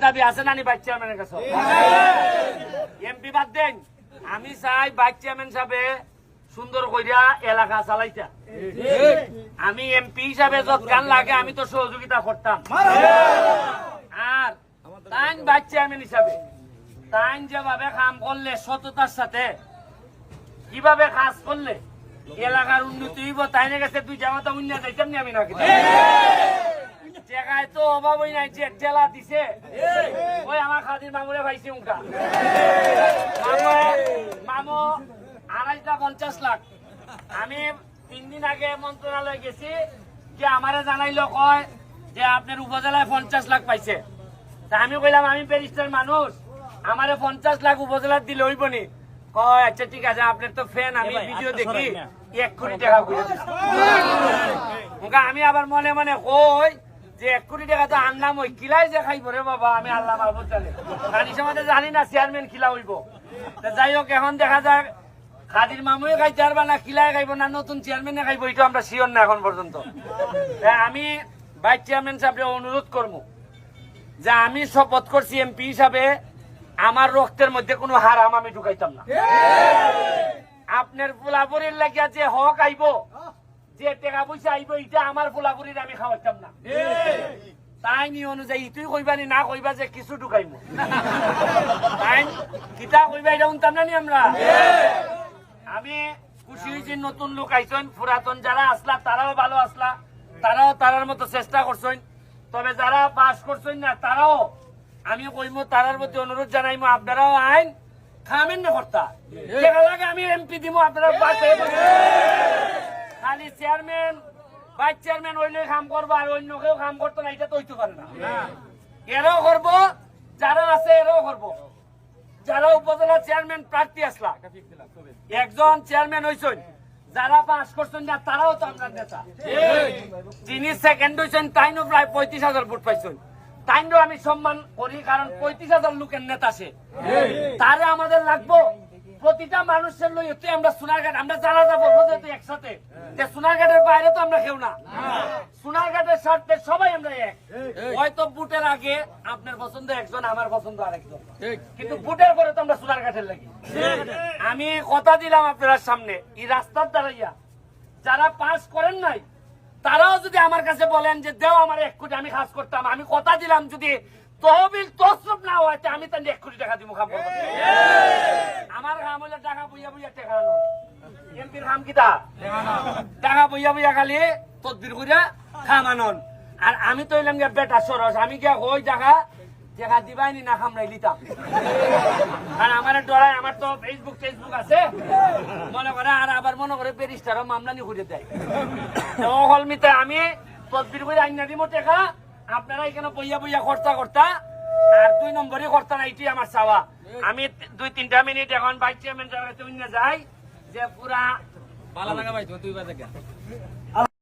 দাবি আছে নানি ভাইস চেয়ারম্যানের কাছে? এমপি বাদ দেন, আমি চাই ভাইস চেয়ারম্যান সাহেব সুন্দর কইরা এলাকা চালাইতা। আমি এমপি হিসাবে যতক্ষণ লাগে আমি তো সহযোগিতা করতাম। আর তাই ভাইস চেয়ারম্যান হিসাবে তাই যেভাবে কাম করলে সততার সাথে কিভাবে কাজ করলে এলাকার উন্নতি হইব, তাই না গেছে দুই জামাতা উন্নয়ন যাইতাম নি আমি নাকি? জায়গায় তো অভাবই নাই, যে ঠেলা দিছে ওই আমার খাদির মামুরে পাইছি উনকা মামু 2.50 লাখ। আমি 3 দিন আগে মন্ত্রণালয়ে গেছি, যে আমারে জানাইলো কয় যে আপনার উপজেলায় 50 লাখ পাইছে। তা আমি কইলাম আমি ব্যারিস্টার মানুষ, আমারে 50 লাখ উপজেলার দিলে হইব নি? কয় আচ্ছা ঠিক আছে, আপনার তো ফ্যান, আমি ভিডিও দেখি 1 কোটি টাকা করে দিচ্ছি। আমি আবার মনে মনে কই যে 1 কোটি টাকা তো আনলাম ওই কিলাই যে খাইব রে বাবা, আমি আল্লাহ মাহবুব জানে, পানি সমাজে জানি না চেয়ারম্যান খিলা হইব। যাই হোক, এখন দেখা যাক খাদির মামুয়ে খাইতে পারবা না, কিলাই খাইব না নতুন চেয়ারম্যানে খাইব, এটা আমরা শিওর না এখন পর্যন্ত। আমি ভাইস চেয়ারম্যান সাহেবকে অনুরোধ করবো যে আমি শপথ করছি এমপি হিসাবে আমার রক্তের মধ্যে কোনো হারাম আমি ঢুকাইতাম না। আপনার ফুলাপুরির লাগিয়া যে হক আইব, যে টাকা পয়সা আইব, এটা আমার ফুলাপুরির আমি খাওয়াইতাম না। তাই নি অনুযায়ী তুই কইবানি না কইবা যে কিছু ঢুকাইব, তাই কিতা কইবা এটা শুনতাম না নি আমরা। আমি খুশি হয়েছি নতুন লোক আইসন, পুরাতন যারা আসলা তারাও ভালো আসলা, তারাও তারার মতো চেষ্টা করছেন। তবে যারা পাস করছেন না তারাও আমি কইমো, তারার প্রতি অনুরোধ জানাইমো আপনারাও আইন খামেন না কর্তা, লাগে আমি এমপি দিব, আপনারা খালি চেয়ারম্যান ভাইস চেয়ারম্যান হইলে কাম করবো আর অন্য কেউ কাম করতো না, এটা তো হইতে পারে না। এরাও করবো, যারা আছে এরাও করবো। যারা উপজেলা চেয়ারম্যান প্রার্থী আসলা, একজন চেয়ারম্যান হয়েছেন, যারা পাস করছেন না তারাও তো আমরা নেতা। যিনি সেকেন্ড হয়েছেন তাইনও প্রায় 35,000 ভোট পাইছেন, তাইনও আমি সম্মান করি, কারণ 35,000 লোকের নেতা সে। তারে আমাদের লাগবো প্রতিটা মানুষের লইতে আমরা সোনারঘাট, আমরা জানা যাবো যেহেতু একসাথে, যে সোনারঘাটের বাইরে তো আমরা কেউ না, সোনারঘাটের স্বার্থে সবাই আমরা এক। হয়তো বুটের আগে আপনার পছন্দ একজন, আমার পছন্দ আরেকজন, কিন্তু বুটের পরে তো আমরা সোনারঘাটের লাগি। আমি কথা দিলাম আপনার সামনে, এই রাস্তার দাঁড়াইয়া যারা পাস করেন নাই তারাও যদি আমার কাছে বলেন যে দেও আমার 1 কোটি, আমি কাজ করতাম। আমি কথা দিলাম যদি তহবিল তসরুপ না হয় আমি তাহলে 1 কোটি টাকা দিব। খাম আমার কাম হইলে টাকা বইয়া বইয়া টাকা আনো, এমপির কাম কিতা টাকা বইয়া বইয়া খালি তদবির করিয়া খাম আনন। আর আমি তো এলাম গিয়া বেটা সরস, আমি গিয়া ওই টাকা দেখা দিবাইনি না খামরাই লিতাম। আর আমার ডরাই, আমার তো ফেসবুক আছে মনে করে, আর আবার মনে করে ব্যারিস্টারও মামলা নি করে দেয়। হলমিতে আমি তদবির করে আইনা দিব টাকা, আপনারা এখানে বইয়া বইয়া খরচা করতা, আর 2 নম্বরই করতা না, এটি আমার চাওয়া। আমি 2-3টা মিনিট এখন ভাইস চেয়ারম্যান যাই যে পুরা